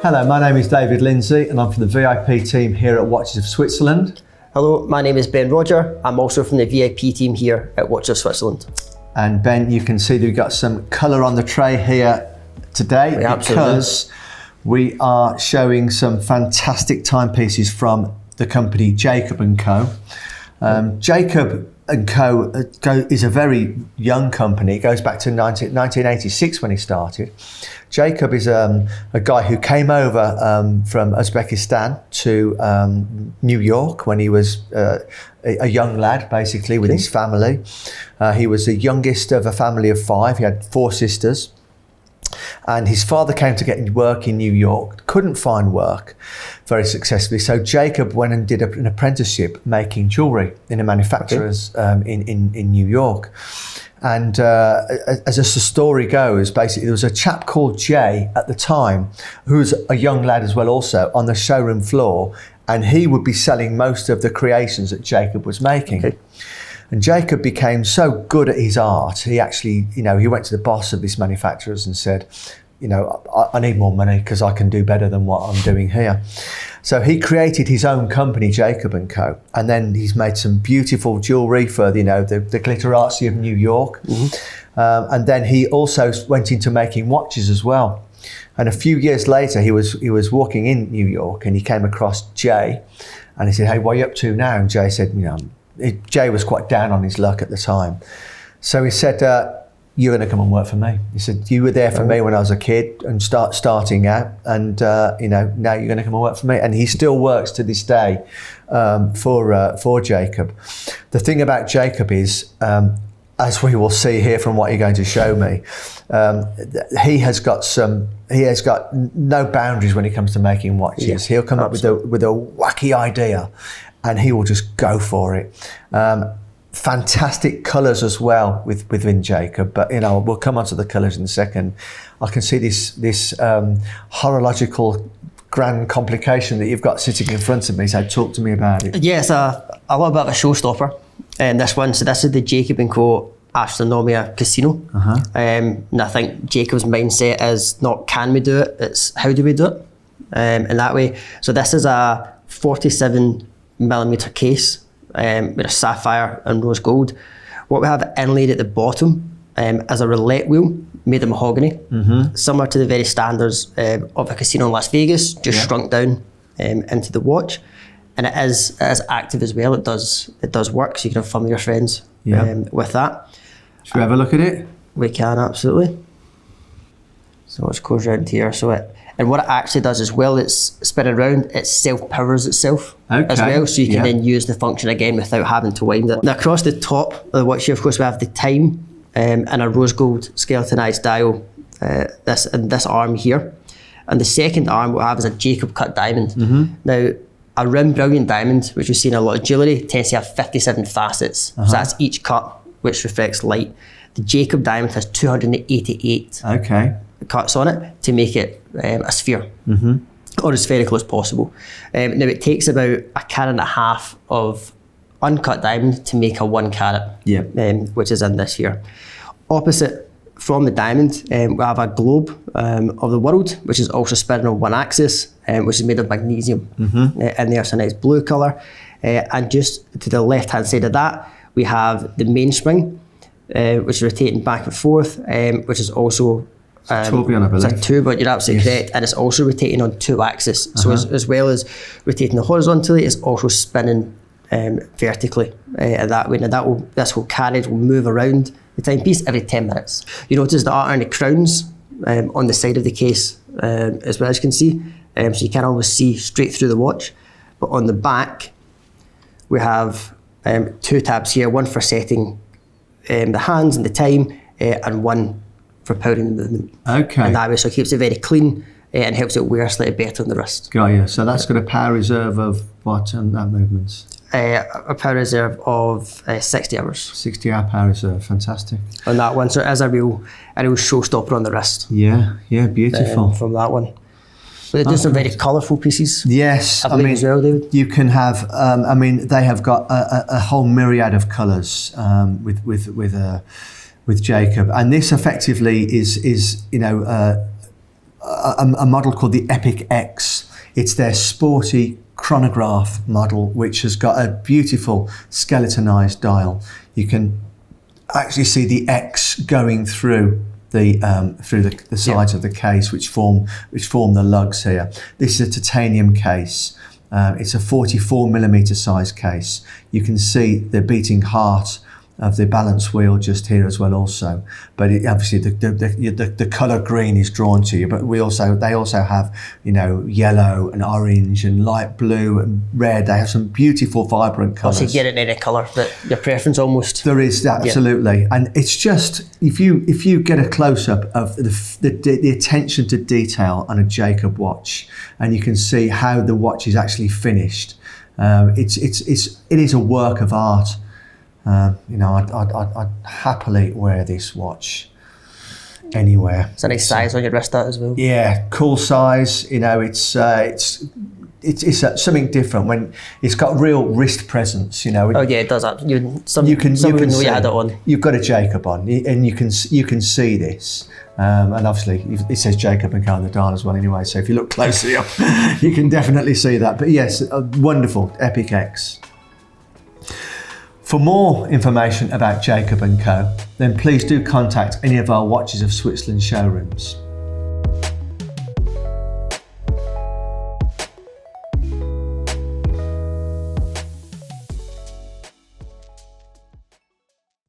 Hello, my name is David Lindsay and I'm from the VIP team here at Watches of Switzerland. Hello, my name is Ben Roger. I'm also from the VIP team here at Watches of Switzerland. And Ben, you can see that we've got some colour on the tray here today because we are showing some fantastic timepieces from the company Jacob&Co. Jacob&Co is a very young company. It goes back to 1986 when he started. Jacob is a guy who came over from Uzbekistan to New York when he was a young lad, basically, with his family. He was the youngest of a family of 5. He had 4 sisters. And his father came to get work in New York, couldn't find work very successfully. So Jacob went and did an apprenticeship making jewellery in a manufacturer's in New York. And as the story goes, basically there was a chap called Jay at the time, who was a young lad as well also, on the showroom floor, and he would be selling most of the creations that Jacob was making. Okay. And Jacob became so good at his art, he actually, he went to the boss of this manufacturers and said, I need more money because I can do better than what I'm doing here. So he created his own company, Jacob&Co. And then he's made some beautiful jewellery for, the glitterati of New York. Mm-hmm. And then he also went into making watches as well. And a few years later, he was walking in New York and he came across Jay and he said, "Hey, what are you up to now?" And Jay said, Jay was quite down on his luck at the time. So he said, "You're going to come and work for me." He said, "You were there for me when I was a kid and starting out, and now you're going to come and work for me." And he still works to this day for Jacob. The thing about Jacob is, as we will see here from what you're going to show me, he has got no boundaries when it comes to making watches. Yeah, he'll come up with a wacky idea, and he will just go for it. Fantastic colours as well within Jacob, but we'll come on to the colours in a second. I can see this horological grand complication that you've got sitting in front of me, so talk to me about it. Yeah, it's a little bit of a showstopper, this one. So this is the Jacob&Co Astronomia Casino. Uh-huh. And I think Jacob's mindset is not can we do it, it's how do we do it, in that way. So this is a 47mm case with a sapphire and rose gold. What we have inlaid at the bottom is a roulette wheel made of mahogany, mm-hmm. similar to the very standards of a casino in Las Vegas, just shrunk down into the watch. And it is active as well. It does work, so you can have fun with your friends with that. Should we have a look at it? We can, absolutely. So let's go around here. And what it actually does as well, it's spinning around, it self-powers itself as well, so you can then use the function again without having to wind it. Now across the top of the watch here, of course, we have the time and a rose gold skeletonized dial, this arm here. And the second arm we'll have is a Jacob cut diamond. Mm-hmm. Now, a rim brilliant diamond, which we see in a lot of jewellery, tends to have 57 facets. Uh-huh. So that's each cut, which reflects light. The Jacob diamond has 288 cuts on it to make it a sphere, mm-hmm. or as spherical as possible. Now it takes about 1.5 carats of uncut diamond to make a 1 carat, which is in this here. Opposite from the diamond, we have a globe of the world, which is also spinning on one axis, which is made of magnesium. Mm-hmm. And there's a nice blue colour. And just to the left hand side of that, we have the mainspring, which is rotating back and forth, which is also tourbillon, I believe. It's a tourbillon, you're absolutely correct, and it's also rotating on 2 axes. So as well as rotating horizontally, it's also spinning vertically that way. Now this whole carriage will move around the timepiece every 10 minutes. You notice there are any crowns on the side of the case as well, as you can see, so you can almost see straight through the watch. But on the back, we have 2 tabs here, one for setting the hands and the time, and one for powering the movement. Okay. And that way, so it keeps it very clean and helps it wear slightly better on the wrist. Got you. So that's got a power reserve of what on that movements? A power reserve of 60 hours. 60-hour power reserve, fantastic. On that one, so it is a real showstopper on the wrist. Yeah, beautiful. From that one. But they do some very colourful pieces. Yes, I mean, as well, David. You can have. They have got a whole myriad of colours with Jacob, and this effectively is a model called the Epic X. It's their sporty chronograph model, which has got a beautiful skeletonized dial. You can actually see the X going through the sides of the case, which form the lugs here. This is a titanium case. It's a 44mm size case. You can see the beating heart of the balance wheel just here as well also, but obviously the color green is drawn to you, but they also have, you know, yellow and orange and light blue and red. They have some beautiful vibrant colors. So you get it in any color that your preference almost. There is, absolutely. And it's just, if you get a close-up of the attention to detail on a Jacob watch, and you can see how the watch is actually finished, it is a work of art. You know, I'd happily wear this watch anywhere. It's a nice size on your wrist, that as well. Yeah, cool size. You know, it's something different when it's got real wrist presence. You know. Oh yeah, it does that. You can know you had it on. You've got a Jacob on, and you can see this. And obviously, it says Jacob&Co on the dial as well. Anyway, so if you look closely up, you can definitely see that. But yes, a wonderful Epic X. For more information about Jacob&Co, then please do contact any of our Watches of Switzerland showrooms.